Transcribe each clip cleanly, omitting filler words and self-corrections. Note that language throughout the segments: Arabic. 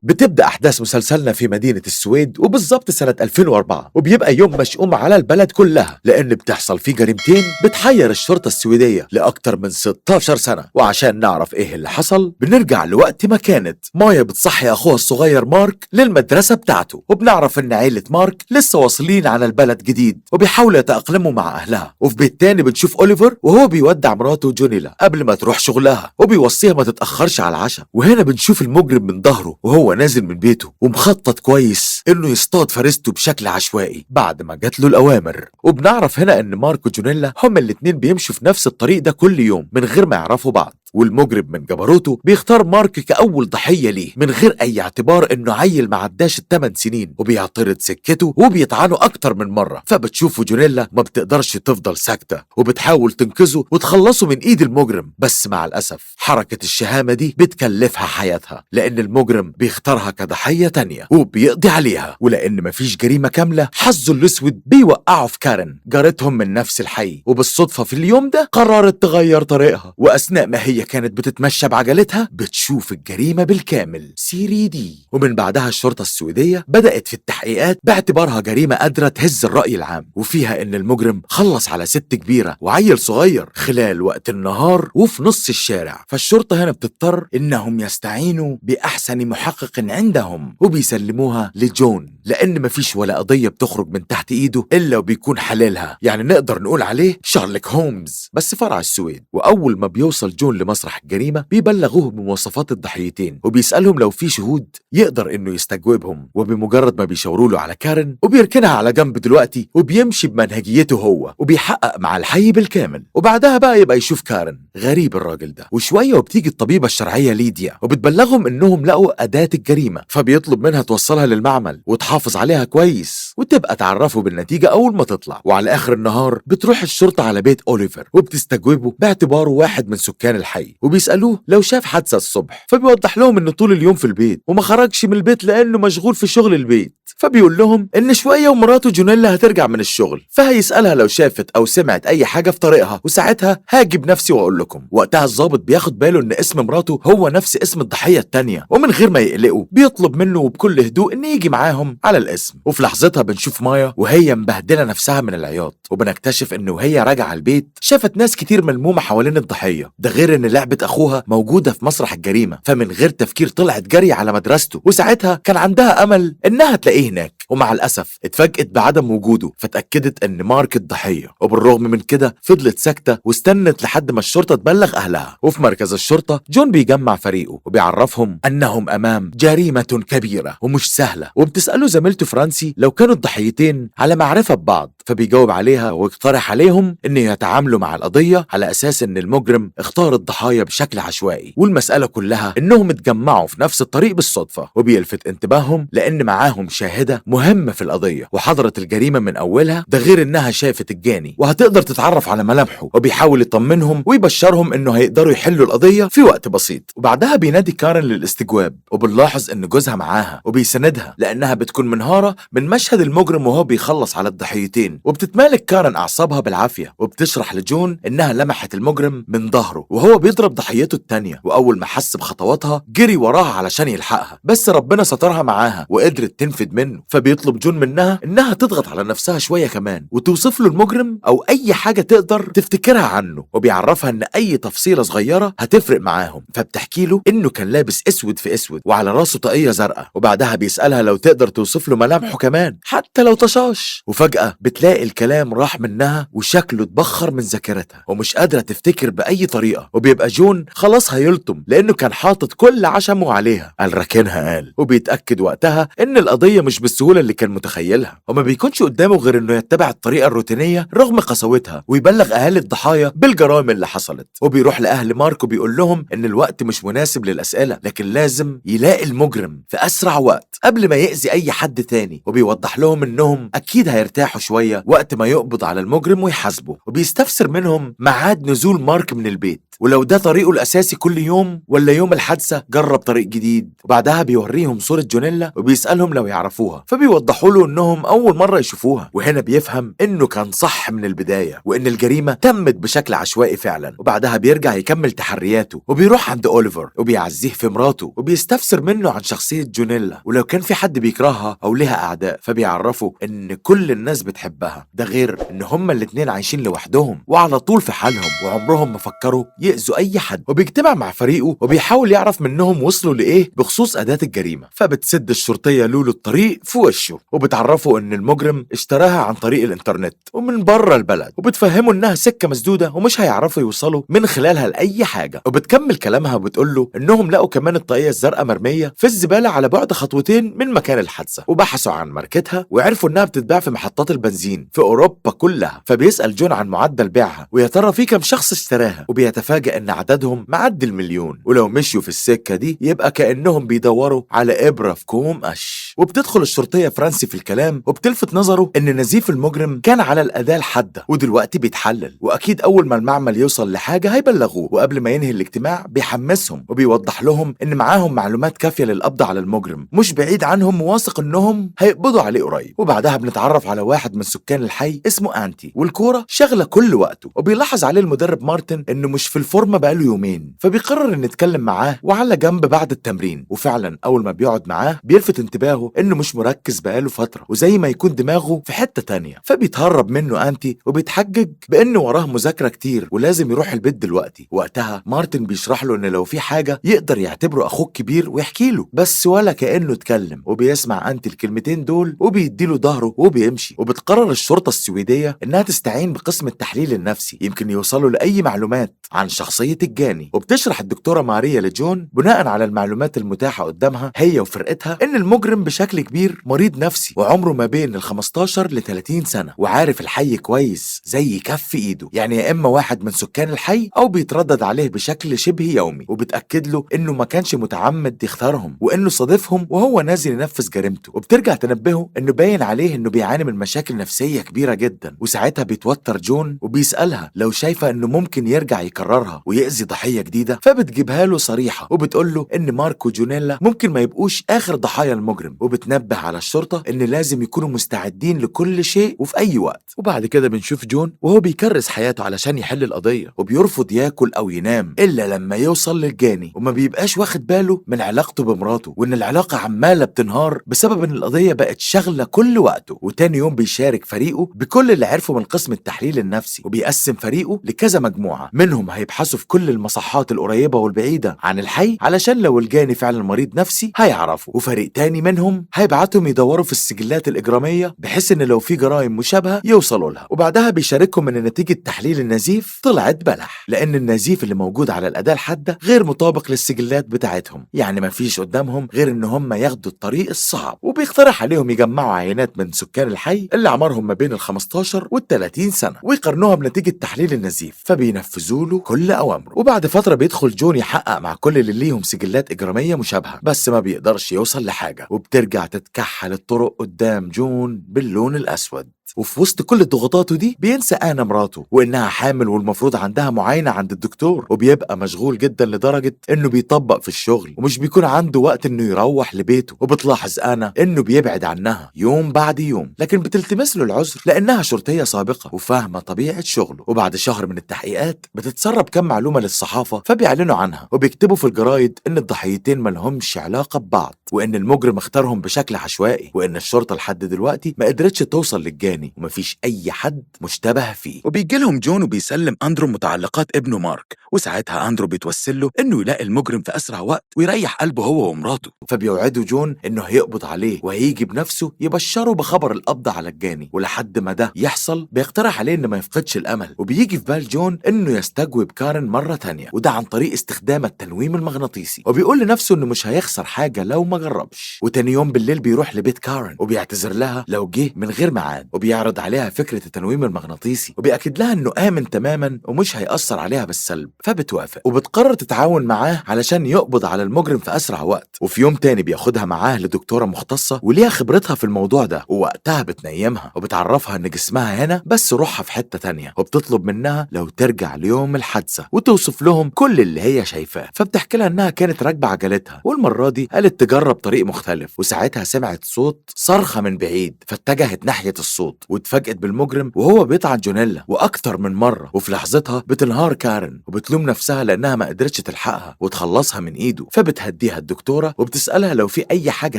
بتبدأ أحداث مسلسلنا في مدينة السويد وبالظبط سنة 2004، وبيبقى يوم مشؤوم على البلد كلها لأن بتحصل فيه جريمتين بتحير الشرطة السويدية لأكتر من 16 سنة. وعشان نعرف إيه اللي حصل بنرجع لوقت ما كانت مايا بتصحي أخوها الصغير مارك للمدرسة بتاعته، وبنعرف إن عيلة مارك لسه واصلين على البلد جديد وبيحاولوا يتأقلموا مع أهلها. وفي بيت تاني بنشوف أوليفر وهو بيودع مراته جونيلا قبل ما تروح شغلها وبيوصيها ما تتأخرش على العشاء. وهنا بنشوف المجرم من ظهره وهو نازل من بيته ومخطط كويس انه يصطاد فريسته بشكل عشوائي بعد ما جات له الاوامر. وبنعرف هنا ان مارك وجونيلا هما الاتنين بيمشوا في نفس الطريق ده كل يوم من غير ما يعرفوا بعض، والمجرم من جبروته بيختار مارك كأول ضحية ليه من غير أي اعتبار إنه عيل ما عداش ال8 سنين، وبيعترض سكته وبيطعنه أكتر من مرة. فبتشوفه جونيلا ما بتقدرش تفضل ساكتة وبتحاول تنقذه وتخلصه من إيد المجرم، بس مع الأسف حركة الشهامة دي بتكلفها حياتها لأن المجرم بيختارها كضحية تانية وبيقضي عليها. ولأن مفيش جريمة كاملة حظه الأسود بيوقعه في كارين جارتهم من نفس الحي، وبالصدفة في اليوم ده قررت تغير طريقها، وأثناء ما هي كانت بتتمشى بعجلتها بتشوف الجريمة بالكامل 3D. ومن بعدها الشرطة السويدية بدأت في التحقيقات باعتبارها جريمة قادرة تهز الرأي العام، وفيها إن المجرم خلص على ست كبيرة وعيل صغير خلال وقت النهار وفي نص الشارع. فالشرطة هنا بتضطر إنهم يستعينوا بأحسن محقق عندهم وبيسلموها لجون، لأن مفيش ولا قضية بتخرج من تحت إيده إلا وبيكون حللها. يعني نقدر نقول عليه شارلوك هومز بس فرع السويد. وأول ما بيوصل جون لمسرح الجريمة بيبلغوه بمواصفات الضحيتين وبيسألهم لو في شهود يقدر إنه يستجوبهم، وبمجرد ما بيشاوروا له على كارين وبيركنها على جنب دلوقتي وبيمشي بمنهجيته هو وبيحقق مع الحي بالكامل. وبعدها بقى يبقى يشوف كارين، غريب الراجل ده، وشوية وبتيجي الطبيبة الشرعية ليديا وبتبلغهم إنهم لقوا أداة الجريمة، فبيطلب منها توصلها للمعمل وتحافظ عليها كويس وتبقى تعرفه بالنتيجة أول ما تطلع. وعلى آخر النهار بتروح الشرطة على بيت أوليفر وبتستجوبه باعتباره واحد من سكان الحي، وبيسألوه لو شاف حادثة الصبح، فبيوضح لهم إنه طول اليوم في البيت وما خرجش من البيت لأنه مشغول في شغل البيت. فبيقول لهم إن شوية ومراته جونيلا هترجع من الشغل، فهيسألها لو شافت أو سمعت أي حاجة في طريقها وساعتها هاجي بنفسي وأقول لكم. وقتها الضابط بياخد باله إن اسم مراته هو نفس اسم الضحية التانية، ومن غير ما يقلقوا بيطلب منه وبكل هدوء إن يجي معاهم على الاسم. وفي لحظتها بنشوف مايا وهي مبهدلة نفسها من العياط، وبنكتشف إنه وهي راجعة البيت شافت ناس كتير ملمومة حوالين الضحية، ده غير إن لعبة أخوها موجودة في مسرح الجريمة. فمن غير تفكير طلعت جري على مدرسته، وساعتها كان عندها أمل إنها تلاقيه هناك، ومع الأسف اتفاجئت بعدم وجوده فتأكدت إن مارك الضحية. وبالرغم من كده فضلت ساكتة واستنت لحد ما الشرطة تبلغ أهلها. وفي مركز الشرطة جون بيجمع فريقه وبيعرفهم أنهم أمام جريمة كبيرة ومش سهلة، وبتسأله زميلته فرانسي لو كانوا الضحيتين على معرفة ببعض، فبيجاوب عليها ويقترح عليهم إن يتعاملوا مع القضية على أساس إن المجرم اختار الضحايا بشكل عشوائي، والمسألة كلها إنهم اتجمعوا في نفس الطريق بالصدفة. وبيلفت انتباههم لأن معاهم شاهدة مهمة في القضية وحضرت الجريمة من أولها، ده غير إنها شافت الجاني وهتقدر تتعرف على ملامحه. وبيحاول يطمنهم ويبشرهم إنه هيقدروا يحلوا القضية في وقت بسيط. وبعدها بينادي كارين للاستجواب، وبنلاحظ إن جوزها معاها وبيسندها لأنها بتكون منهارة من مشهد المجرم وهو بيخلص على الضحيتين. وبتتمالك كارين أعصابها بالعافية وبتشرح لجون إنها لمحت المجرم من ظهره وهو بيضرب ضحيته التانية، وأول ما حس بخطواتها جري وراها علشان يلحقها، بس ربنا سترها معاها وقدرت تنفد منه. فبيطلب جون منها إنها تضغط على نفسها شوية كمان وتوصف له المجرم أو أي حاجة تقدر تفتكرها عنه، وبيعرفها إن أي تفصيلة صغيرة هتفرق معاهم. فبتحكي له إنه كان لابس أسود في أسود وعلى راسه طاقية زرقاء، وبعدها بيسألها لو تقدر توصف له ملامحه كمان حتى لو طشاش. وفجأة بتلاقي الكلام راح منها وشكله اتبخر من ذاكرتها ومش قادرة تفتكر بأي طريقة. وبيبقى جون خلاص هيلطم لأنه كان حاطط كل عشمه عليها، قال راكنها قال، وبيتأكد وقتها إن القضية مش بالسهولة اللي كان متخيلها، وما بيكونش قدامه غير إنه يتبع الطريقة الروتينية رغم قساوتها ويبلغ أهالي الضحايا بالجرائم اللي حصلت. وبيروح لأهل مارك وبيقول لهم إن الوقت مش مناسب للأسئلة، لكن لازم يلاقي المجرم في أسرع وقت قبل ما يأذي أي حد تاني. وبيوضح لهم إنهم أكيد هيرتاحوا شوية وقت ما يقبض على المجرم ويحاسبه، وبيستفسر منهم ميعاد نزول مارك من البيت. ولو ده طريقه الأساسي كل يوم ولا يوم الحادثة جرب طريق جديد. وبعدها بيوريهم صورة جونيلا وبيسألهم لو يعرفوها، فبيوضحوا له إنهم أول مرة يشوفوها. وهنا بيفهم إنه كان صح من البداية وإن الجريمة تمت بشكل عشوائي فعلا. وبعدها بيرجع يكمل تحرياته وبيروح عند أوليفر وبيعزيه في مراته وبيستفسر منه عن شخصية جونيلا ولو كان في حد بيكرهها أو لها أعداء، فبيعرفوا إن كل الناس بتحبها. ده غير إن هما الاتنين عايشين لوحدهم وعلى طول في حالهم وعمرهم ما فكروا يأذوا أي حد. وبيجتمع مع فريقه وبيحاول يعرف منهم وصلوا لإيه بخصوص أداة الجريمة. فبتسد الشرطية لولو الطريق في وشه وبتعرفوا إن المجرم اشتراها عن طريق الإنترنت ومن بره البلد، وبتفهموا إنها سكة مسدودة ومش هيعرفوا يوصلوا من خلالها لأي حاجة. وبتكمل كلامها وبتقول له إنهم لقوا كمان الطاقية الزرقاء مرمية في الزبالة على بعد خطوتين من مكان الحادثة، وبحثوا عن ماركتها وعرفوا إنها بتتباع في محطات البنزين في أوروبا كلها. فبيسأل جون عن معدل بيعها ويا ترى في كم شخص اشتراها، وبيتفاجأ إن عددهم معدي المليون، ولو مشيوا في السكة دي يبقى كأنهم بيدوروا على إبرة في كوم قش. وبتدخل الشرطية فرانسي في الكلام وبتلفت نظره إن نزيف المجرم كان على الأداة الحادة ودلوقتي بيتحلل، وأكيد أول ما المعمل يوصل لحاجة هيبلغوه. وقبل ما ينهي الاجتماع بيحمسهم وبيوضح لهم إن معاهم معلومات كافية للقبض على المجرم مش بعيد عنهم، وواثق إنهم هيقبضوا عليه قريب. وبعدها بنتعرف على واحد من سكان الحي اسمه أنتي، والكورة شغلة كل وقته. وبيلاحظ عليه المدرب مارتن إنه مش في الفورمة بقاله يومين، فبيقرر إن يتكلم معاه وعلى جنب بعد التمرين. وفعلا أول ما بيقعد معاه بيلفت انتباهه إنه مش مركز بقاله فترة وزي ما يكون دماغه في حتة تانية. فبيتهرب منه أنتي وبيتحجج بإنه وراه مذاكرة كتير ولازم يروح البيت دلوقتي. وقتها مارتن بيشرح له إن لو في حاجة يقدر يعتبره أخوه الكبير ويحكي له، بس ولا كأنه اتكلم. وبيسمع أنتي الكلمتين دول وبيديله ظهره وبيمشي. وبتقرر الشرطة السويدية إنها تستعين بقسم التحليل النفسي يمكن يوصلوا لأي معلومات عن شخصية الجاني. وبتشرح الدكتورة ماريا لجون بناء على المعلومات المتاحة قدامها هي وفرقتها إن المجرم بشكل كبير مريض نفسي وعمره ما بين ال 15 ل 30 سنة وعارف الحي كويس زي كف إيده، يعني يا إما واحد من سكان الحي أو بيتردد عليه بشكل شبه يومي. وبتأكد له إنه ما كانش متعمد يختارهم وإنه صادفهم وهو نازل ينفذ جريمته. وبترجع تنبهه إنه باين عليه إنه بيعاني من مشاكل نفسية كبيرة جدا. وساعتها بيتوتر جون وبيسألها لو شايفة إنه ممكن يرجع يكررها ويأذي ضحية جديدة، فبتجيبها له صريحة وبتقول له إن مارك وجونيلا ممكن ما يبقوش آخر ضحايا المجرم. وبتنبه على الشرطة إن لازم يكونوا مستعدين لكل شيء وفي أي وقت. وبعد كده بنشوف جون وهو بيكرس حياته علشان يحل القضية وبيرفض ياكل أو ينام إلا لما يوصل للجاني، وما بيبقاش واخد باله من علاقته بمراته وإن العلاقة عمالة بتنهار بسبب إن القضية بقت شغلة كل وقته. وتاني يوم بيشارك فريقه بكل اللي عرفه من قسم التحليل النفسي وبيقسم فريقه لكذا مجموعة، منهم هيبحثوا في كل المصحات القريبة والبعيدة عن الحي علشان لو الجاني فعلا مريض نفسي هيعرفوا، وفريق تاني منهم هيبعتهم يدوروا في السجلات الإجرامية بحيث إن لو في جرائم مشابهة يوصلوا لها. وبعدها بيشاركهم إن نتيجة تحليل النزيف طلعت بلح، لأن النزيف اللي موجود على الأداة الحادة غير مطابق للسجلات بتاعتهم، يعني مفيش قدامهم غير إن هم ياخدوا الطريق الصعب. وبيقترح عليهم يجمعوا عينات من سكان الحي اللي عمرهم ما بين ال 15 وال 30 سنة ويقارنوها بنتيجة تحليل النزيف، فبينفذوا له كل أوامره. وبعد فترة بيدخل جون يحقق مع كل اللي ليهم سجلات إجرامية مشابهة، بس ما بيقدرش يوصل لحاجة. وبترجع تتكحل الطرق قدام جون باللون الأسود. وفي وسط كل ضغوطاته دي بينسى أنا مراته وإنها حامل والمفروض عندها معاينة عند الدكتور، وبيبقى مشغول جدا لدرجة إنه بيطبق في الشغل ومش بيكون عنده وقت إنه يروح لبيته. وبتلاحظ أنا إنه بيبعد عنها يوم بعد يوم، لكن بتلتمس له العذر لأنها شرطية سابقة وفاهمة طبيعة شغله. وبعد شهر من التحقيقات بتتسرب كم معلومة للصحافة فبيعلنوا عنها وبيكتبوا في الجرايد إن الضحيتين ملهمش علاقة ببعض وإن المجرم اختارهم بشكل عشوائي وإن الشرطة لحد دلوقتي ما قدرتش توصل للجاني ومفيش أي حد مشتبه فيه. وبيجي لهم جون وبيسلم أندرو متعلقات ابنه مارك، وساعتها أندرو بيتوسل له إنه يلاقي المجرم في أسرع وقت ويريح قلبه هو ومراته. فبيوعدوا جون إنه هيقبض عليه وهيجي بنفسه يبشره بخبر القبض على الجاني. ولحد ما ده يحصل بيقترح عليه إنه ما يفقدش الأمل، وبيجي في بال جون إنه يستجوب كارن مرة تانية، وده عن طريق استخدام التنويم المغناطيسي. وبيقول لنفسه إنه مش هيخسر حاجة لو ما جربش. وتاني يوم بالليل بيروح لبيت كارن وبيعتذر لها لو جه من غير ميعاد، وبيعرض عليها فكرة التنويم المغناطيسي وبيأكد لها إنه آمن تماما ومش هيأثر عليها بالسلب، فبتوافق وبتقرر تتعاون معاه علشان يقبض على المجرم في أسرع وقت. وفي يوم تاني بياخدها معاه لدكتورة مختصة وليها خبرتها في الموضوع ده، ووقتها بتنيمها وبتعرفها إن جسمها هنا بس روحها في حتة تانية، وبتطلب منها لو ترجع ليوم الحادثة وتوصف لهم كل اللي هي شايفاه. فبتحكي لها إنها كانت راكبة عجلتها والمرة دي قالت تجرب طريق مختلف، وساعتها سمعت صوت صرخة من بعيد فاتجهت ناحية الصوت واتفاجئت بالمجرم وهو بيطعن جونيلا وأكتر من مرة. وفي لحظتها بتنهار كارن وبتلوم نفسها لأنها ما قدرتش تلحقها وتخلصها من إيده. فبتهديها الدكتورة وبتسألها لو في أي حاجة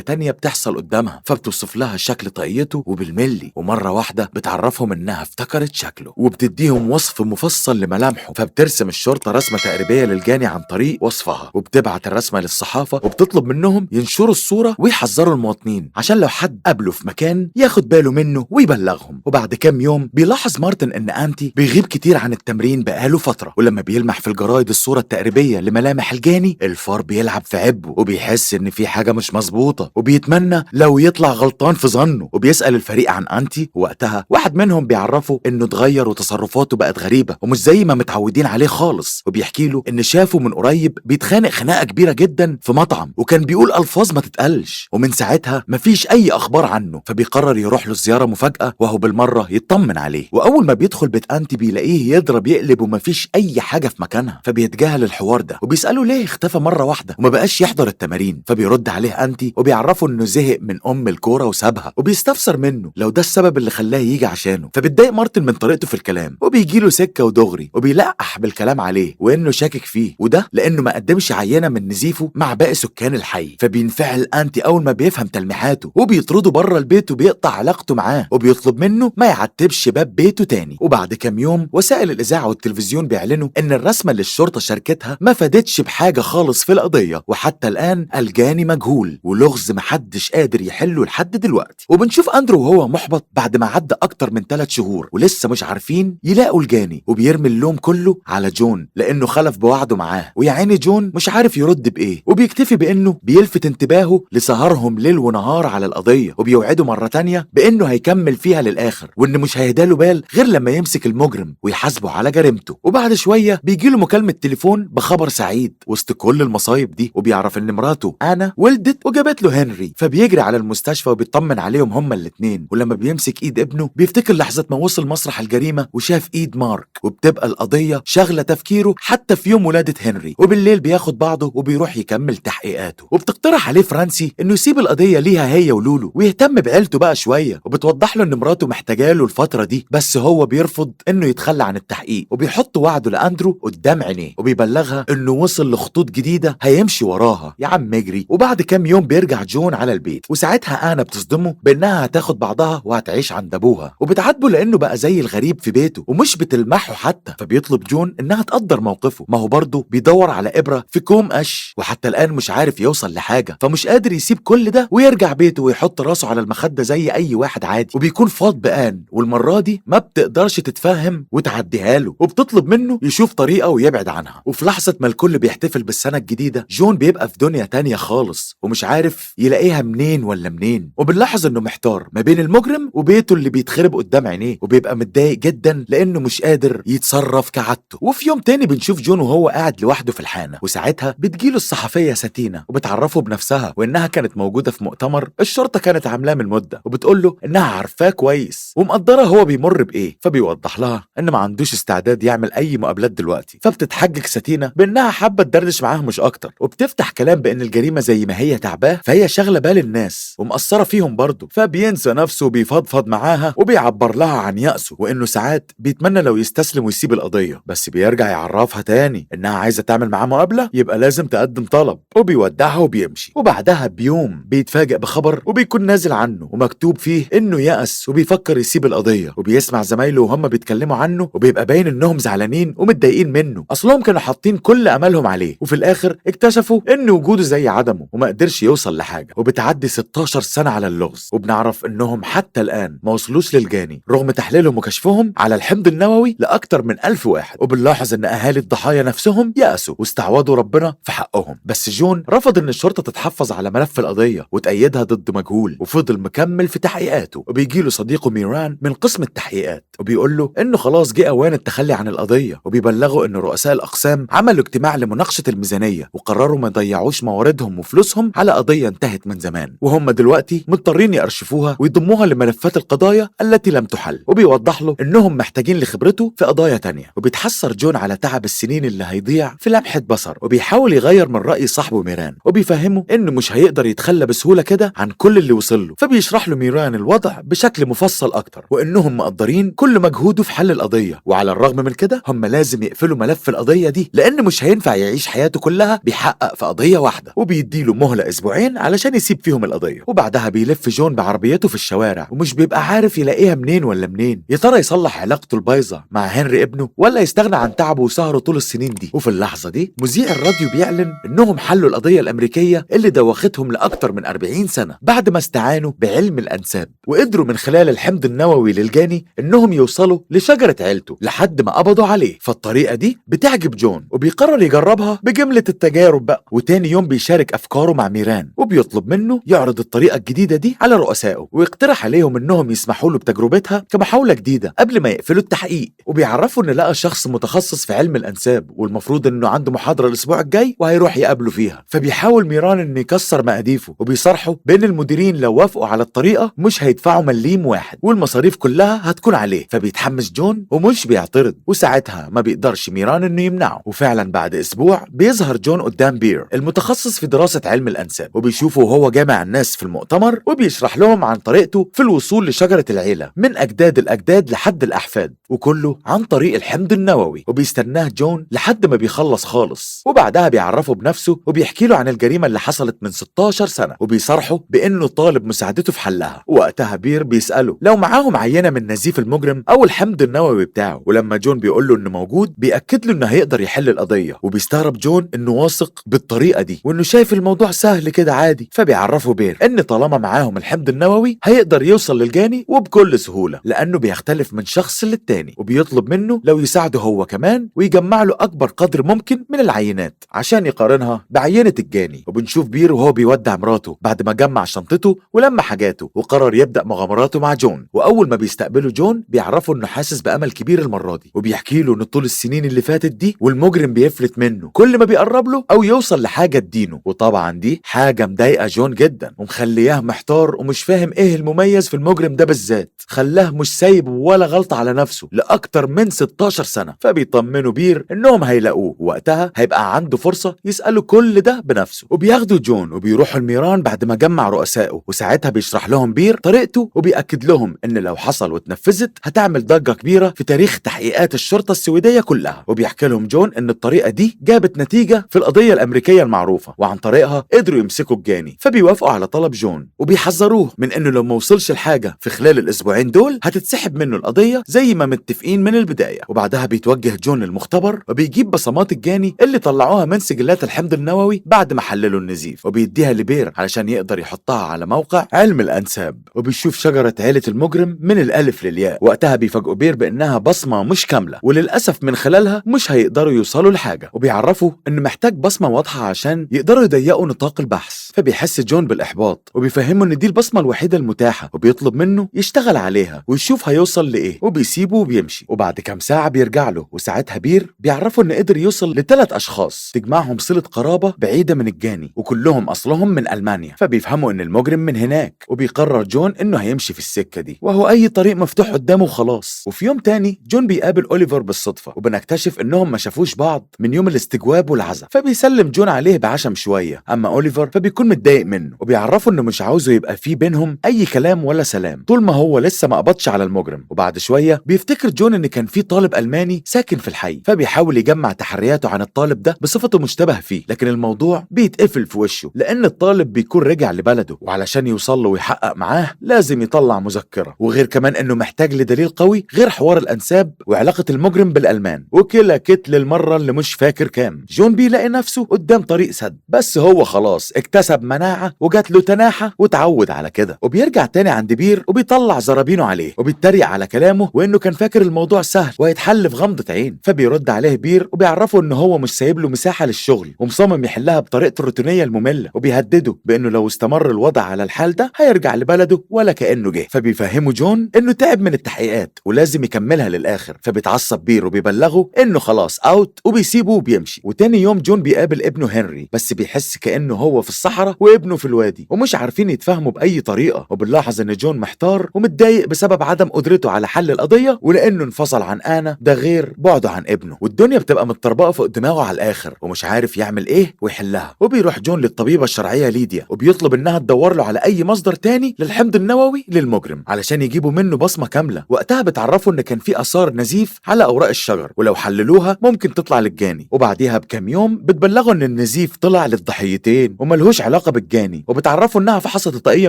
تانية بتحصل قدامها، فبتوصف لها شكل طاقيته وبالملي، ومرة واحدة بتعرفهم إنها افتكرت شكله وبتديهم وصف مفصل لملامحه. فبترسم الشرطة رسمة تقريبية للجاني عن طريق وصفها، وبتبعت الرسمة للصحافة وبتطلب منهم ينشروا الصورة ويحذروا المواطنين عشان لو حد قابله في مكان ياخد باله منه ويبلغهم. وبعد كام يوم بيلاحظ مارتن إن أنتي بيغيب كتير عن التمرين بقاله فترة، ولما بيلمح في الجرايد الصورة التقريبية لملامح الجاني الفار بيلعب في عبه وبيحس إن في حاجة مش مظبوطة وبيتمنى لو يطلع غلطان في ظنه. وبيسأل الفريق عن أنتي، ووقتها واحد منهم بيعرفه إنه اتغير وتصرفاته بقت غريبة ومش زي ما متعودين عليه خالص، وبيحكي له إن شافه من قريب بيتخانق خناقة كبيرة جدا في مطعم وكان بيقول ألفاظ ما تتقالش، ومن ساعتها مفيش أي أخبار عنه. فبيقرر يروح له الزيارة مفاجأة وهو بالمرة يطمن عليه. وأول ما بيدخل بيت أنتي بيلاقيه يضرب يقلب ومفيش أي حاجة في مكانها، فبيتجاهل الحوار ده وبيسأله ليه اختفى مرة واحدة وما بقاش يحضر التمارين. فبيرد عليه أنتي وبيعرفه إنه زهق من الكورة وسابها، وبيستفسر منه لو ده السبب اللي خلاه يجي عشانه. فبيتضايق مارتن من طريقته في الكلام وبيجيله سكة ودغري وبيلقح بالكلام عليه وإنه شاكك فيه، وده لأنه ما قدمش عينة من نزيفه مع باقي سكان الحي. فبينفعل أنتي أول ما بيفهم تلميحاته وبيطرده بره البيت وبيقطع علاقته معاه وبيطلب منه ما يعتبش باب بيته تاني. وبعد كام يوم وسائل الإذاعة والتلفزيون بيعلنوا إن الرسمة اللي الشرطة شاركتها ما فادتش بحاجة خالص في القضية، وحتى الآن الجاني مجهول ولغز محدش قادر يحله لحد دلوقتي. وبنشوف أندرو وهو محبط بعد ما عدى أكتر من 3 شهور ولسه مش عارفين يلاقوا الجاني، وبيرمي اللوم كله على جون لأنه خلف بوعده معاه، ويا عيني جون مش عارف يرد بإيه، وبيكتفي بإنه بيلفت انتباهه لسهرهم ليل ونهار على القضية، وبيوعده مرة تانية بإنه هيكمل فيها للآخر وإن مش هيداله بال غير لما يمسك المجرم ويحاسبه على جريمته. وبعد شوية بيجيله مكالمة تليفون بخبر سعيد وسط كل المصايب دي، وبيعرف إن مراته أنا ولدت وجابت له هنري، فبيجري على المستشفى وبيطمن عليهم هما الاتنين. ولما بيمسك ايد ابنه بيفتكر لحظة ما وصل مسرح الجريمة وشاف ايد مارك، وبتبقى القضية شاغلة تفكيره حتى في يوم ولادة هنري. وبالليل بياخد بعضه وبيروح يكمل تحقيقاته، وبتقترح عليه فرانسي انه يسيب القضية ليها هي ولولو ويهتم بعيلته بقى شوية، وبتوضح له ان مراته محتاجة له الفترة دي، بس هو بيرفض انه يتخلى عن التحقيق وبيحط وعده لاندرو قدام عينيه وبيبلغها انه وصل لخطوط جديدة هيمشي وراها. يا عم اجري. وبعد كام يوم بيرجع جون على البيت، وساعتها انا بتصدمه بانها هتاخد بعضها وهتعيش عند ابوها، وبتعاتبه لانه بقى زي الغريب في بيته ومش بتلمحه حتى. فبيطلب جون انها تقدر موقفه، ما هو برضه بيدور على ابره في كوم قش وحتى الان مش عارف يوصل لحاجه، فمش قادر يسيب كل ده ويرجع بيته ويحط راسه على المخده زي اي واحد عادي. وبيكون فاض بآن، والمره دي ما بتقدرش تتفهم وتعديها له وبتطلب منه يشوف طريقه ويبعد عنها. وفي لحظه ما الكل بيحتفل بالسنه الجديده جون بيبقى في دنيا تانية خالص ومش عارف يلاقيها منين ولا منين، وبنلاحظ انه محتار ما بين المجرم وبيته اللي بيتخرب قدام عينيه، وبيبقى متضايق جدا لانه مش قادر يتصرف كعادته. وفي يوم تاني بنشوف جون وهو قاعد لوحده في الحانه، وساعتها بتجيله الصحفيه ساتينا وبتعرفه بنفسها وانها كانت موجوده في مؤتمر الشرطه كانت عاملاه من مده، وبتقول له انها عارفاه كويس ومقدره هو بيمر بايه. فبيوضح لها ان ما عندوش استعداد يعمل اي مقابلات دلوقتي، فبتتحجج ساتينا بانها حابه تدردش معاه مش اكتر، وبتفتح كلام بان الجريمه زي ما هي تعباه فهي شاغله بال الناس ومأثره فيهم برضه، فبينسى نفسه وبيفضفض معاها وبيعبر لها عن يأسه وانه ساعات بيتمنى لو يستسلم ويسيب القضيه، بس بيرجع يعرفها تاني انها عايزه تعمل معاه مقابله يبقى لازم تقدم طلب، وبيودعها وبيمشي. وبعدها بيوم بيتفاجئ بخبر وبيكون نازل عنه ومكتوب فيه انه يأس وبيفكر يسيب القضيه، وبيسمع زمايله وهم بيتكلموا عنه وبيبقى باين انهم زعلانين ومتضايقين منه، اصلهم كانوا حاطين كل املهم عليه وفي الاخر اكتشفوا ان وجوده زي عدمه وما قدرش يوصل لحاجه. وبتعدي 16 سنه على اللغز، وبنعرف انهم حتى الان ما وصلوش للجاني رغم تحليلهم وكشفهم على الحمض النووي لاكتر من 1000 واحد. وبنلاحظ ان اهالي الضحايا نفسهم يأسوا واستعوضوا ربنا في حقهم، بس جون رفض ان الشرطه تتحفظ على ملف القضيه وتأيدها ضد مجهول وفضل مكمل في تحقيقاته. وبيجيله صديقه ميران من قسم التحقيقات وبيقول له إنه خلاص جه أوان التخلي عن القضية، وبيبلغوا إن رؤساء الأقسام عملوا اجتماع لمناقشة الميزانية وقرروا ما يضيعوش مواردهم وفلوسهم على قضية انتهت من زمان، وهم دلوقتي مضطرين يأرشفوها ويضموها لملفات القضايا التي لم تحل. وبيوضح له إنهم محتاجين لخبرته في قضايا تانية، وبيتحسر جون على تعب السنين اللي هيضيع في لمحة بصر، وبيحاول يغير من رأي صاحبه ميران وبيفهمه إنه مش هيقدر يتخلى بسهولة كده عن كل اللي وصل له. فبيشرح له ميران الوضع بشكل مفصل أكتر، وإنهم مقدرين كل مجهوده في حل القضية، وعلى الرغم من كده هم لازم يقفلوا ملف القضية دي لأن مش هينفع يعيش حياته كلها بيحقق في قضية واحدة، وبيديله مهلة أسبوعين علشان يسيب فيهم القضية. وبعدها بيلف جون بعربيته في الشوارع ومش بيبقى عارف يلاقيها منين ولا منين، يا ترى يصلح علاقته البايظة مع هنري ابنه ولا يستغنى عن تعبه وسهره طول السنين دي. وفي اللحظة دي مذيع الراديو بيعلن إنهم حلوا القضية الأمريكية اللي دوختهم لأكتر من 40 سنة بعد ما استعانوا بعلم الأنساب، وقدروا من خلال الحمض النووي للجاني إنهم يوصلوا لشجرة عيلته لحد ما قبضوا عليه. فالطريقة دي بتعجب جون وبيقرر يجربها بجملة التجارب بقى. وتاني يوم بيشارك أفكاره مع ميران وبيطلب منه يعرض الطريقة الجديدة دي على رؤسائه ويقترح عليهم إنهم يسمحوا له بتجربتها كمحاولة جديدة قبل ما يقفلوا التحقيق. وبيعرفوا إن لقى شخص متخصص في علم الأنساب والمفروض إنه عنده محاضرة الأسبوع الجاي وهيروح يقابله فيها. فبيحاول ميران إنه يكسر مقاديفه وبيصرحوا بين المديرين لو وافقوا على الطريقة مش هيدفعوا مليم واحد والمصاريف كلها هتكون عليه. فبيتحمس جون ومش بيعترض، وساعتها ما بيقدرش ميران إنه يمنعه. وفعلا بعد أسبوع بيظهر جون قدام بير المتخصص في دراسة علم الأنساب، وبيشوفه وهو جامع الناس في المؤتمر وبيشرح لهم عن طريقته في الوصول لشجرة العيلة من أجداد الأجداد لحد الأحفاد، وكله عن طريق الحمض النووي. وبيستناه جون لحد ما بيخلص خالص، وبعدها بيعرفه بنفسه وبيحكي له عن الجريمة اللي حصلت من 16 سنة وبيصرحه بأنه طالب مساعدته في حلها. وقتها بير بيسأله لو معاهم عينة من نزيف المجرم أو الحمض النووي بتاعه، ولما جون بيقول له إنه موجود بيأكد له إنه هيقدر يحل القضية. وبيستغرب جون إنه واثق بالطريقة دي وإنه شايف الموضوع سهل كده عادي. فبيعرفه بير إن طالما معاهم الحمض النووي هيقدر يوصل للجاني وبكل سهولة لأنه بيختلف من شخص للتاني، وبيطلب منه لو يساعده هو كمان ويجمع له أكبر قدر ممكن من العينات عشان يقارنها بعينة الجاني. وبنشوف بير وهو بيودع مراته بعد ما جمع شنطته ولما حاجاته وقرر يبدأ مغامراته مع جون. وأول ما بيستقبله جون بيعرفه إنه حاسس بأمل كبير المرة دي، وبيحكي له إن طول السنين اللي فاتت دي والمجرم بيفلت منه كل ما بيقرب له أو يوصل لحاجة تدينه. وطبعا دي حاجة مضايقة جون جدا ومخلياه محتار ومش فاهم إيه المميز في المجرم ده بالذات خلاه مش سايب ولا غلطة على نفسه لأكتر من 16 سنة. فبيطمنوا بير إنهم هيلاقوه، وقتها هيبقى عنده فرصة يسألوا كل ده بنفسه. وبياخدوا جون وبيروحوا الميران بعد ما جمع رؤسائه، وساعتها بيشرح لهم بير طريقته وبيأكد لهم إن لو حصل واتنفذت هتعمل ضجة كبيرة في تاريخ تحقيقات الشرطة السويدية كلها. وبيحكي لهم جون إن الطريقة دي جابت نتيجة في القضية الأمريكية المعروفة وعن طريقها قدروا يمسكوا الجاني. فبيوافقوا على طلب جون وبيحذروه من إنه لو ما وصلش الحاجة في خلال الأسبوعين دول هتتسحب منه القضية زي ما متفقين من البداية. وبعدها بيتوجه جون للمختبر وبيجيب بصمات الجاني اللي طلعوها من سجلات الحمض النووي بعد ما حللوا النزيف، وبيديها لبير علشان يقدر يحطها على موقع علم الأنساب. وبيشوف شجرة عيلة المجرم من الألف للياء. وقتها بيفاجئوا بير بأنها بصمة مش كاملة وللأسف من خلالها مش هيقدروا يوصلوا لحاجة، وبيعرفوا إنه محتاج بصمة واضحة عشان يقدروا يضيقوا نطاق البحث. فبيحس جون بالإحباط وبيفهمه إن دي البصمة الوحيدة المتاحة، وبيطلب منه يشتغل عليها ويشوف هيوصل لإيه، وبيسيبه وبيمشي. وبعد كام ساعة بيرجع له، وساعتها بير بيعرفوا إنه قدر يوصل ل3 أشخاص تجمعهم صلة قرابة بعيدة من الجاني وكلهم أصلهم من ألمانيا. فبيفهموا إن المجرم من هناك، وبيقرر جون إنه هيمشي في السكة دي وهو أي طريق مفتوح قدامه وخلاص. وفي يوم تاني جون بيقابل أوليفر بالصدفة، وبنكتشف إنهم ما شافوش بعض من يوم الاستجواب والعزاء. فبيسلم جون عليه بعشم شوية، أما أوليفر فبيكون متضايق منه وبيعرفوا إنه مش عاوزه يبقى في بينهم أي كلام ولا سلام طول ما هو لسه ما قبضش على المجرم. وبعد شوية بيفتكر جون إن كان في طالب ألماني ساكن في الحي، فبيحاول يجمع تحرياته عن الطالب ده بصفته مشتبه فيه، لكن الموضوع بيتقفل في وشه لأن الطالب بيكون رجع لبلده، وعلشان يوصل له ويحقق معاه لازم يطلع مذكرة، وغير كمان إنه محتاج لدليل قوي غير حوار الأنساب وعلاقة المجرم بالألمان. وكلا كت للمرة اللي مش فاكر كام جون بيلاقي نفسه قدام طريق سد، بس هو خلاص اكتسب مناعة وجات له تناحة وتعود على كده. وبيرجع تاني عند بير وبيطلع زرار مستغربينه عليه وبيتريق على كلامه وانه كان فاكر الموضوع سهل وهيتحل في غمضة عين. فبيرد عليه بير وبيعرفه ان هو مش سايب له مساحة للشغل ومصمم يحلها بطريقته الروتينية المملة، وبيهدده بانه لو استمر الوضع على الحال ده هيرجع لبلده ولا كأنه جه. فبيفهمه جون انه تعب من التحقيقات ولازم يكملها للاخر. فبيتعصب بير وبيبلغه انه خلاص اوت وبيسيبه وبيمشي. وتاني يوم جون بيقابل ابنه هنري، بس بيحس كأنه هو في الصحراء وابنه في الوادي ومش عارفين يتفاهموا بأي طريقة. وبنلاحظ ان جون محتار ومتضايق بسبب عدم قدرته على حل القضية ولانه انفصل عن آنا، ده غير بعده عن ابنه. والدنيا بتبقى متطربقة فوق دماغه على الاخر ومش عارف يعمل ايه ويحلها. وبيروح جون للطبيبة الشرعية ليديا وبيطلب انها تدور له على اي مصدر تاني للحمض النووي للمجرم علشان يجيبوا منه بصمة كاملة. وقتها بتعرفوا ان كان في اثار نزيف على اوراق الشجر ولو حللوها ممكن تطلع للجاني. وبعديها بكام يوم بتبلغوا ان النزيف طلع للضحيتين وملهوش علاقة بالجاني، وبتعرفوا انها فحصة طاقية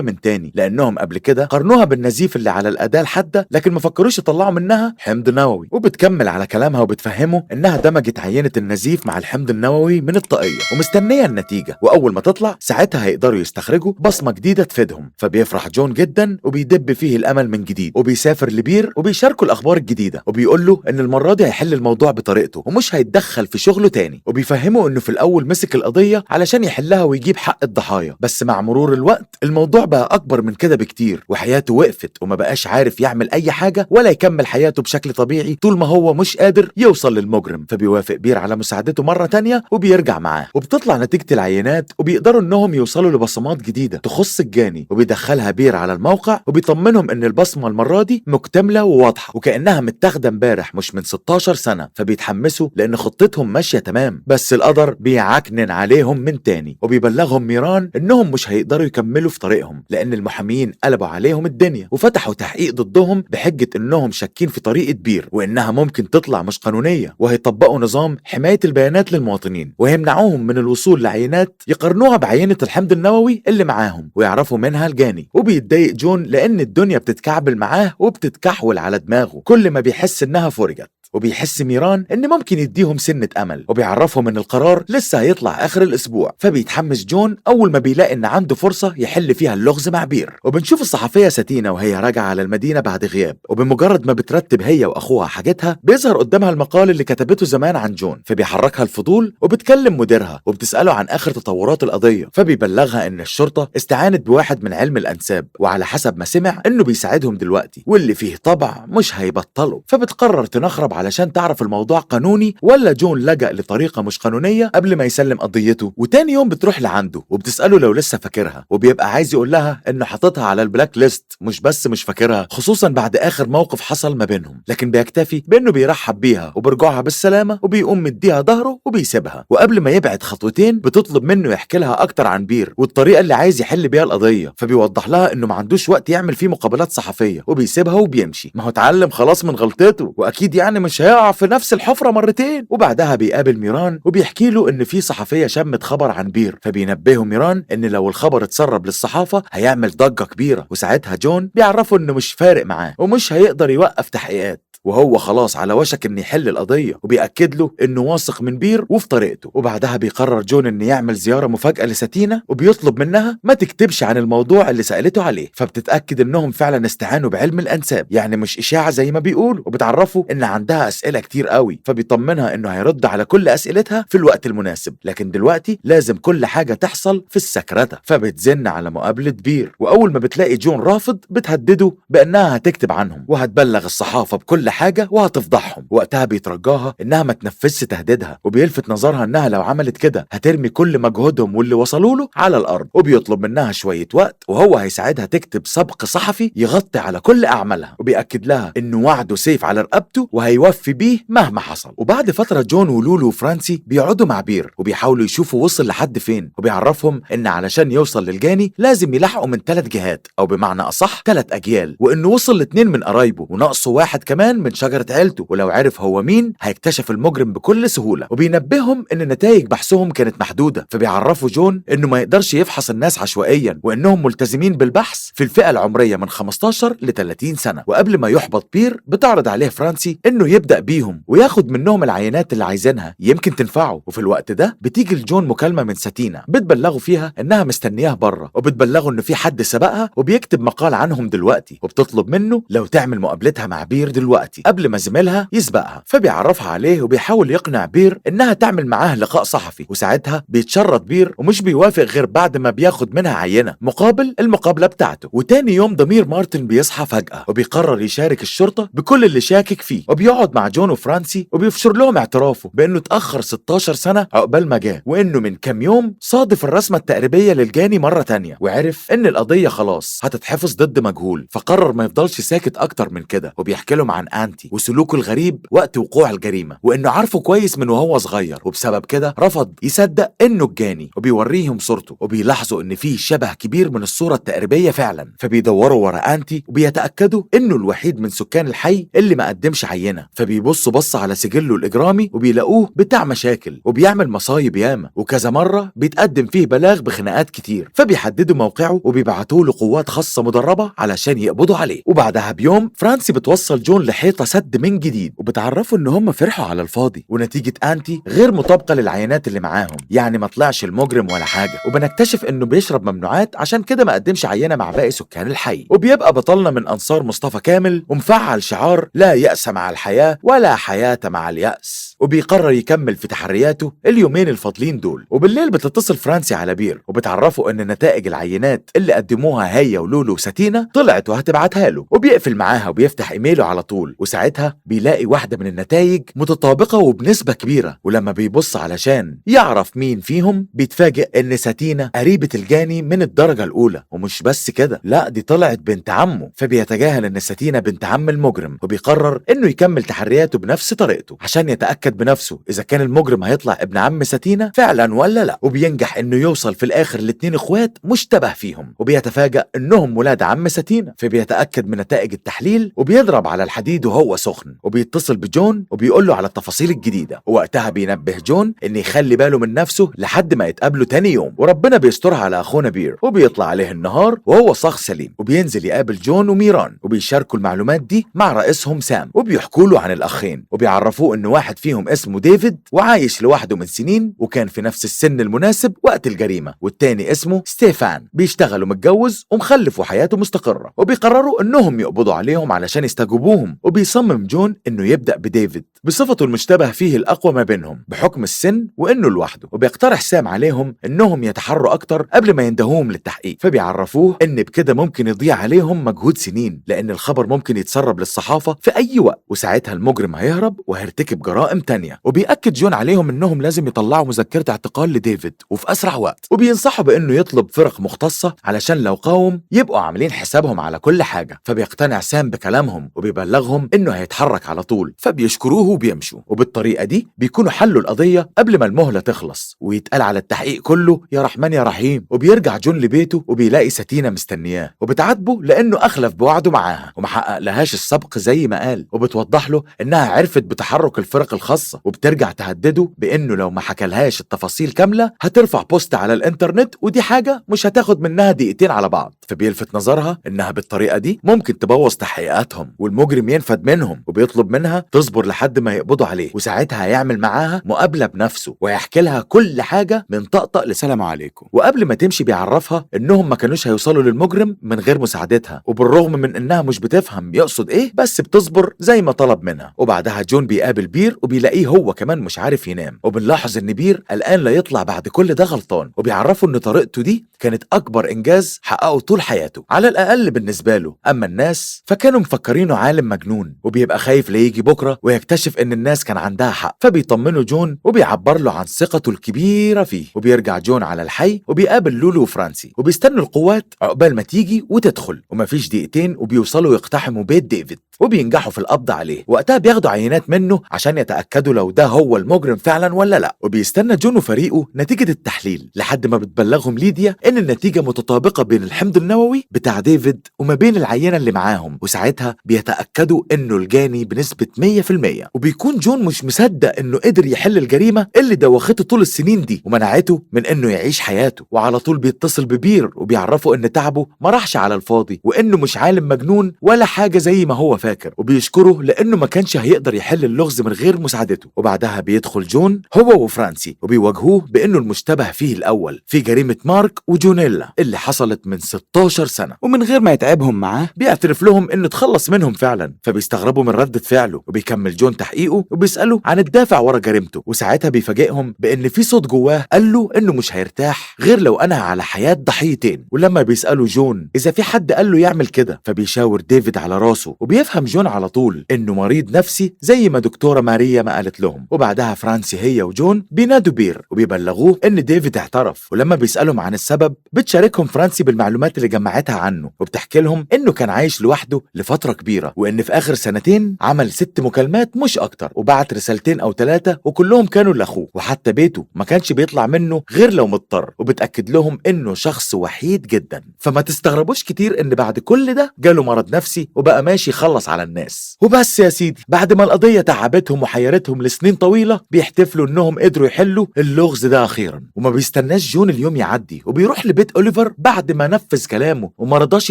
من تاني لانهم قبل كده قارنوها بالنزيف اللي على الأداة الحادة لكن ما فكروش يطلعوا منها حمض نووي. وبتكمل على كلامها وبتفهمه انها دمجت عينة النزيف مع الحمض النووي من الطاقية ومستنية النتيجة، واول ما تطلع ساعتها هيقدروا يستخرجوا بصمة جديدة تفيدهم. فبيفرح جون جدا وبيدب فيه الامل من جديد وبيسافر لبير وبيشاركوا الاخبار الجديدة وبيقول له ان المرة دي هيحل الموضوع بطريقته ومش هيتدخل في شغله تاني. وبيفهمه انه في الاول مسك القضية علشان يحلها ويجيب حق الضحايا، بس مع مرور الوقت الموضوع بقى اكبر من كده بكتير وحياته وقفت وما بقاش عارف يعمل اي حاجة ولا يكمل حياته بشكل طبيعي طول ما هو مش قادر يوصل للمجرم. فبيوافق بير على مساعدته مرة تانية وبيرجع معاه وبتطلع نتيجة العينات وبيقدروا انهم يوصلوا لبصمات جديدة تخص الجاني. وبيدخلها بير على الموقع وبيطمنهم ان البصمة المرة دي مكتملة وواضحة وكأنها متاخدة امبارح مش من 16 سنة. فبيتحمسوا لان خطتهم ماشية تمام، بس القدر بيعكنن عليهم من تاني وبيبلغهم ميران انهم مش هيقدروا يكملوا في طريقهم لان المحاميين قلبوا عليهم الدنيا وفتحوا تحقيق ضدهم بحجة انهم شاكين في طريقة بير وانها ممكن تطلع مش قانونية، وهيطبقوا نظام حماية البيانات للمواطنين وهيمنعوهم من الوصول لعينات يقارنوها بعينة الحمض النووي اللي معاهم ويعرفوا منها الجاني. وبيتضايق جون لان الدنيا بتتكعبل معاه وبتتكحول على دماغه كل ما بيحس انها فرجت. وبيحس ميران ان ممكن يديهم سنة امل وبيعرفهم ان القرار لسه هيطلع اخر الاسبوع. فبيتحمس جون اول ما بيلاقي ان عنده فرصة يحل فيها اللغز مع بير. وبنشوف الصحفية ساتينا وهي راجعة على المدينة بعد غياب، وبمجرد ما بترتب هي واخوها حاجتها بيظهر قدامها المقال اللي كتبته زمان عن جون. فبيحركها الفضول وبتكلم مديرها وبتسأله عن اخر تطورات القضية. فبيبلغها ان الشرطة استعانت بواحد من علم الانساب وعلى حسب ما سمع انه بيساعدهم دلوقتي واللي فيه طبع مش هيبطلوا. فبتقرر تنخرب علشان تعرف الموضوع قانوني ولا جون لجأ لطريقة مش قانونية قبل ما يسلم قضيته. وتاني يوم بتروح لعنده وبتسأله لو لسه فاكرها وبيبقى عايز يقول لها انه حاططها على البلاك ليست مش بس مش فاكرها، خصوصا بعد اخر موقف حصل ما بينهم، لكن بيكتفي بانه بيرحب بيها وبرجعها بالسلامة وبيقوم مديها ظهره وبيسيبها. وقبل ما يبعد خطوتين بتطلب منه يحكي لها اكتر عن بير والطريقة اللي عايز يحل بيها القضية. فبيوضح لها انه ما عندوش وقت يعمل فيه مقابلات صحفية وبيسيبها وبيمشي، ما هو اتعلم خلاص من غلطته واكيد يعني مش هيقع في نفس الحفرة مرتين. وبعدها بيقابل ميران وبيحكي له ان في صحفية شمت خبر عن بير، فبينبهه ميران ان لو الخبر اتسرب للصحافة هيعمل ضجة كبيرة. وساعتها جون بيعرفه انه مش فارق معاه ومش هيقدر يوقف تحقيقات وهو خلاص على وشك ان يحل القضية، وبيأكد له انه واثق من بير وفي طريقته. وبعدها بيقرر جون ان يعمل زيارة مفاجأة لساتينا وبيطلب منها ما تكتبش عن الموضوع اللي سألته عليه. فبتتأكد انهم فعلا استعانوا بعلم الانساب يعني مش اشاعة زي ما بيقول، وبتعرفه ان عندها اسئلة كتير قوي. فبيطمنها انه هيرد على كل اسئلتها في الوقت المناسب، لكن دلوقتي لازم كل حاجة تحصل في السكرتة. فبتزن على مقابلة بير، واول ما بتلاقي جون رافض بتهدده بانها هتكتب عنهم وهتبلغ الصحافة بكل حاجة وهتفضحهم. وقتها بيترجاها انها ما تنفذش تهديدها، وبيلفت نظرها انها لو عملت كده هترمي كل مجهودهم واللي وصلوا له على الارض. وبيطلب منها شوية وقت وهو هيساعدها تكتب سبق صحفي يغطي على كل اعمالها، وبيأكد لها انه وعده سيف على رقبته وهيوفي بيه مهما حصل. وبعد فترة جون ولولو وفرانسي بيقعدوا مع بير وبيحاولوا يشوفوا وصل لحد فين، وبيعرفهم ان علشان يوصل للجاني لازم يلحقوا من 3 جهات او بمعنى اصح 3 اجيال، وانه وصل ل2 من قرايبه وناقصه 1 كمان من شجرة عيلته، ولو عرف هو مين هيكتشف المجرم بكل سهولة. وبينبههم ان نتائج بحثهم كانت محدودة، فبيعرفوا جون انه ما يقدرش يفحص الناس عشوائيا وانهم ملتزمين بالبحث في الفئة العمرية من 15 ل 30 سنة. وقبل ما يحبط بير بتعرض عليه فرانسي انه يبدأ بيهم وياخد منهم العينات اللي عايزينها يمكن تنفعه. وفي الوقت ده بتيجي لجون مكالمة من ساتينا بتبلغه فيها انها مستنياه بره، وبتبلغه ان في حد سبقها وبيكتب مقال عنهم دلوقتي، وبتطلب منه لو تعمل مقابلتها مع بير دلوقتي قبل ما زميلها يسبقها. فبيعرفها عليه وبيحاول يقنع بير انها تعمل معاه لقاء صحفي، وساعتها بيتشرط بير ومش بيوافق غير بعد ما بياخد منها عينة مقابل المقابلة بتاعته. وتاني يوم ضمير مارتن بيصحى فجأة وبيقرر يشارك الشرطة بكل اللي شاكك فيه، وبيقعد مع جون وفرانسي وبيفشر لهم اعترافه بانه اتأخر 16 سنة عقبال ما جه، وانه من كام يوم صادف الرسمة التقريبية للجاني مرة تانية وعرف ان القضية خلاص هتتحفظ ضد مجهول، فقرر ما يفضلش ساكت اكتر من كده. وبيحكي لهم عن انتي وسلوكه الغريب وقت وقوع الجريمة، وانه عارفه كويس من وهو صغير، وبسبب كده رفض يصدق انه الجاني. وبيوريهم صورته وبيلاحظوا ان فيه شبه كبير من الصورة التقريبية فعلا، فبيدوروا ورا انتي وبيتأكدوا انه الوحيد من سكان الحي اللي ما قدمش عينة. فبيبصوا بص على سجله الإجرامي وبيلاقوه بتاع مشاكل وبيعمل مصايب ياما، وكذا مرة بيتقدم فيه بلاغ بخناقات كتير. فبيحددوا موقعه وبيبعتوا له قوات خاصة مدربة علشان يقبضوا عليه. وبعدها بيوم فرانسي بتوصل جون لحيطة سد من جديد وبتعرفوا ان هم فرحوا على الفاضي، ونتيجة انتي غير مطابقة للعينات اللي معاهم، يعني ما طلعش المجرم ولا حاجة. وبنكتشف انه بيشرب ممنوعات عشان كده ما قدمش عينة مع باقي سكان الحي. وبيبقى بطلنا من انصار مصطفى كامل ومفعل شعار لا يأس مع الحياة ولا حياة مع اليأس، وبيقرر يكمل في تحرياته اليومين الفاضلين دول. وبالليل بتتصل فرانسي على بير وبتعرفه ان نتائج العينات اللي قدموها هي ولولو وساتينا طلعت وهتبعتها له، وبيقفل معاها وبيفتح ايميله على طول. وساعتها بيلاقي واحدة من النتائج متطابقة وبنسبة كبيرة، ولما بيبص علشان يعرف مين فيهم بيتفاجئ ان ساتينا قريبة الجاني من الدرجة الاولى. ومش بس كده، لا دي طلعت بنت عمه. فبيتجاهل ان ساتينا بنت عم المجرم، وبيقرر انه يكمل تحرياته بنفس طريقته عشان يتأكد بنفسه اذا كان المجرم هيطلع ابن عم ساتينا فعلا ولا لا. وبينجح انه يوصل في الاخر لاتنين اخوات مشتبه فيهم، وبيتفاجأ انهم ولاد عم ساتينا. فبيتأكد من نتائج التحليل وبيضرب على الحديد وهو سخن، وبيتصل بجون وبيقول له على التفاصيل الجديدة. ووقتها بينبه جون ان يخلي باله من نفسه لحد ما يتقابلوا تاني يوم، وربنا بيسترها على اخونا بير. وبيطلع عليه النهار وهو صاغ سليم، وبينزل يقابل جون وميران وبيشاركوا المعلومات دي مع رئيسهم سام، وبيحكوا له عن الاخين وبيعرفوه ان واحد فيهم اسمه ديفيد وعايش لوحده من سنين وكان في نفس السن المناسب وقت الجريمة، والتاني اسمه ستيفان بيشتغل ومتجوز ومخلف وحياته مستقرة. وبيقرروا انهم يقبضوا عليهم علشان يستجوبوهم. وبيصمم جون انه يبدأ بديفيد بصفته المشتبه فيه الاقوى ما بينهم بحكم السن وانه لوحده، وبيقترح سام عليهم انهم يتحروا اكتر قبل ما يندهوهم للتحقيق. فبيعرفوه ان بكده ممكن يضيع عليهم مجهود سنين، لان الخبر ممكن يتسرب للصحافة في اي وقت، وساعتها المجرم هيهرب وهيرتكب جرائم تانية. وبيأكد جون عليهم انهم لازم يطلعوا مذكرة اعتقال لديفيد وفي اسرع وقت، وبينصحوا بانه يطلب فرق مختصة علشان لو قاوم يبقوا عاملين حسابهم على كل حاجة. فبيقتنع سام بكلامهم وبيبلغهم انه هيتحرك على طول، فبيشكروه وبيمشوا. وبالطريقة دي بيكونوا حلوا القضية قبل ما المهلة تخلص ويتقال على التحقيق كله يا رحمن يا رحيم. وبيرجع جون لبيته وبيلاقي ساتينا مستنياه وبتعاتبه لانه اخلف بوعده معاها ومحقق لهاش السبق زي ما قال، وبتوضح له انها عرفت بتحرك الفرق الخاصة، وبترجع تهدده بانه لو ما حكالهاش التفاصيل كاملة هترفع بوست على الانترنت، ودي حاجة مش هتاخد منها دقيقتين على بعض. فبيلفت نظرها انها بالطريقة دي ممكن تبوظ تحقيقاتهم والمجرم ينفد منهم، وبيطلب منها تصبر لحد ما يقبضوا عليه، وساعتها هيعمل معاها مقابلة بنفسه ويحكي لها كل حاجة من طقطق لسلام عليكم. وقبل ما تمشي بيعرفها انهم ما كانوش هيوصلوا للمجرم من غير مساعدتها، وبالرغم من انها مش بتفهم يقصد ايه بس بتصبر زي ما طلب منها. وبعدها جون بيقابل بير وبيلاقيه هو كمان مش عارف ينام، وبنلاحظ ان بير قلقان لا يطلع بعد كل ده غلطان، وبيعرفوا ان طريقته دي كانت اكبر انجاز حققه طول حياته على الاقل بالنسبة له. اما الناس فكانوا مفكرينه عالم مجنون، وبيبقى خايف ليجي بكرة ويكتشف ان الناس كان عندها حق. فبيطمنوا جون وبيعبر له عن ثقته الكبيرة فيه. وبيرجع جون على الحي وبيقابل لولو وفرانسي، وبيستنوا القوات عقبال ما تيجي وتدخل، ومفيش دقيقتين وبيوصلوا يقتحموا بيت ديفيد وبينجحوا في القبض عليه. وقتها بياخدوا عينات منه عشان يتأكدوا لو ده هو المجرم فعلا ولا لا. وبيستنى جون وفريقه نتيجة التحليل لحد ما بتبلغهم ليديا إن النتيجة متطابقة بين الحمض النووي بتاع ديفيد وما بين العينة اللي معاهم، وساعتها بيتأكدوا إنه الجاني بنسبة 100%. وبيكون جون مش مصدق إنه قدر يحل الجريمة اللي دوخته طول السنين دي ومنعته من إنه يعيش حياته، وعلى طول بيتصل ببير وبيعرفه إن تعبه ما راحش على الفاضي وإنه مش عالم مجنون ولا حاجة زي ما هو فاكر، وبيشكره لأنه ما كانش هيقدر يحل اللغز من غير مساعدته. وبعدها بيدخل جون هو وفرانسي وبيواجهوه بإنه المشتبه فيه الأول في جريمة مارك وجونيلا اللي حصلت من 16 سنة، ومن غير ما يتعبهم معاه بيعترف لهم إنه تخلص منهم فعلا. فبيستغربوا من ردة فعله، وبيكمل جون تحقيقه وبيسأله عن الدافع ورا جريمته، وساعتها بيفاجئهم بإن في صوت جواه قال له إنه مش هيرتاح غير لو أنهى على حياة ضحيتين. ولما بيسألوا جون إذا في حد قال له يعمل كده، فبيشاور ديفيد على راسه، وبيفهم جون على طول إنه مريض نفسي زي ما دكتورة ماريا ما قالت لهم. وبعدها فرانسي هي وجون بينادوا بير وبيبلغوه إن ديفيد اعترف، ولما بيسألهم عن السبب بتشاركهم فرانسي بالمعلومات اللي جمعتها عنه، وبتحكي لهم إنه كان عايش لوحده لفترة كبيرة، وإن في آخر سنتين عمل 6 مكالمات مش أكتر، وبعت رسالتين أو 3 وكلهم كانوا لأخوه، وحتى بيته ما كانش بيطلع منه غير لو مضطر. وبتأكد لهم إنه شخص وحيد جدا. فما تستغربوش كتير إن بعد كل ده جاله مرض نفسي وبقى ماشي يخلص على الناس. وبس يا سيدي، بعد ما القضية تعبتهم وحيرتهم لسنين طويلة، بيحتفلوا إنهم قدروا يحلوا اللغز ده أخيرا. وما بيستناش جون اليوم يعدي وبيروح لبيت أوليفر بعد ما نفذ كلامه وما رضاش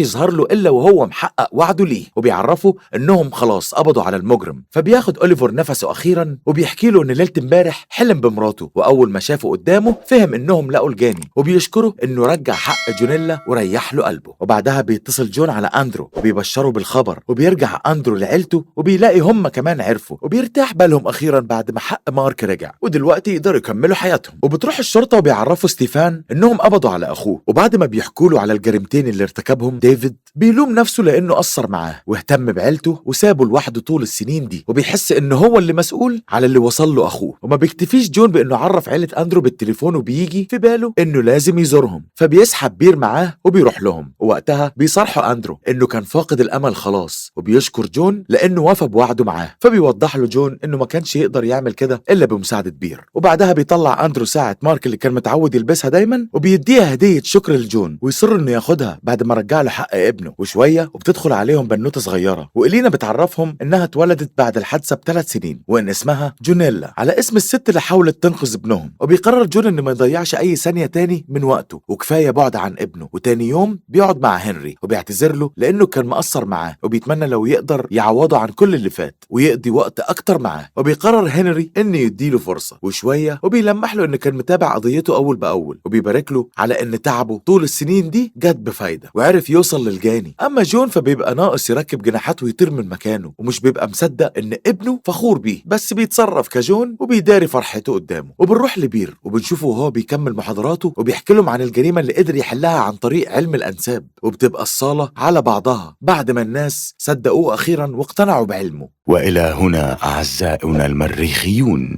يظهر له إلا وهو محقق وعده ليه، وبيعرفوا إنهم خلاص قبضوا على المجرم. فبياخد أوليفر نفسه أخيرا وبيحكي له إن ليلة امبارح حلم بمراته، وأول ما شافه قدامه فهم إنهم لقوا الجاني، وبيشكره إنه رجع حق جونيلا وريح له قلبه. وبعدها بيتصل جون على أندرو وبيبشره بالخبر، وبيرجع أندرو لعيلته وبيلاقي هم كمان عرفوا، وبيرتاح بالهم أخيرا بعد ما حق مارك رجع، ودلوقتي يقدروا يكملوا حياتهم. وبتروح الشرطة وبيعرفوا ستيفان إنهم قبضوا على أخوه. وبعد ما بيحكوا له على الجريمتين اللي ارتكبهم ديفيد، بيلوم نفسه لأنه قصر معاه واهتم بعيلته وسابه لوحده طول السنين دي، وبيحس إنه هو اللي مسؤول على اللي وصل له أخوه. وما بيكتفيش جون بإنه عرف عيلة أندرو بالتليفون، وبيجي في باله إنه لازم يزورهم، فبيسحب بير معاه وبيروح لهم. ووقتها بيصارحوا أندرو إنه كان فاقد الأمل خلاص، وبيشكر جون لأنه وفى بوعده معاه. فبيوضح له جون إنه ما كانش يقدر يعمل كده إلا بمساعدة بير. وبعدها بيطلع أندرو ساعة مارك اللي كان متعود يلبسها دايما، وبيديها هدية شكر لجون، ويصر إنه ياخدها بعد ما رجع له حق ابنه. وشوية وبتدخل عليهم بنوتة صغيرة، وإلينا بتعرفهم إنها اتولدت بعد الحادثة ب3 سنين، وإن اسمها جونيلا على اسم الست اللي حاولت تنقذ ابنهم. وبيقرر جون إنه ما يضيعش أي ثانية تاني من وقته، وكفاية بعد عن ابنه. وتاني يوم بيقعد مع هنري وبيعتذر له لأنه كان مقصر معاه، وبيتمنى لو يقدر يعوضه عن كل اللي فات ويقضي وقت أكتر معاه. وبيقرر هنري إنه يديله فرصة، وشوية وبيلمح له إنه كان متابع قضيته أول بأول، وبيبارك له على إن تعبه طول السنين دي جت بفايدة وعرف يوصل للجاني. أما جون فبيبقى ناقص يركب جناحاته ويطير من مكانه، ومش بيبقى مصدق إن ابنه فخور بيه، بس بيتصرف كجون وبيداري فرحته قدامه. وبنروح لبير وبنشوفه وهو بيكمل محاضراته وبيحكي لهم عن الجريمة اللي قدر يحلها عن طريق علم الأنساب. وبتبقى الصالة على بعضها بعد ما الناس صدقوه أخيرا واقتنعوا بعلمه. وإلى هنا أعزائنا المريخيون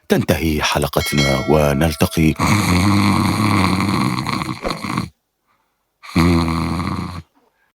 تنتهي حلقتنا، ونلتقي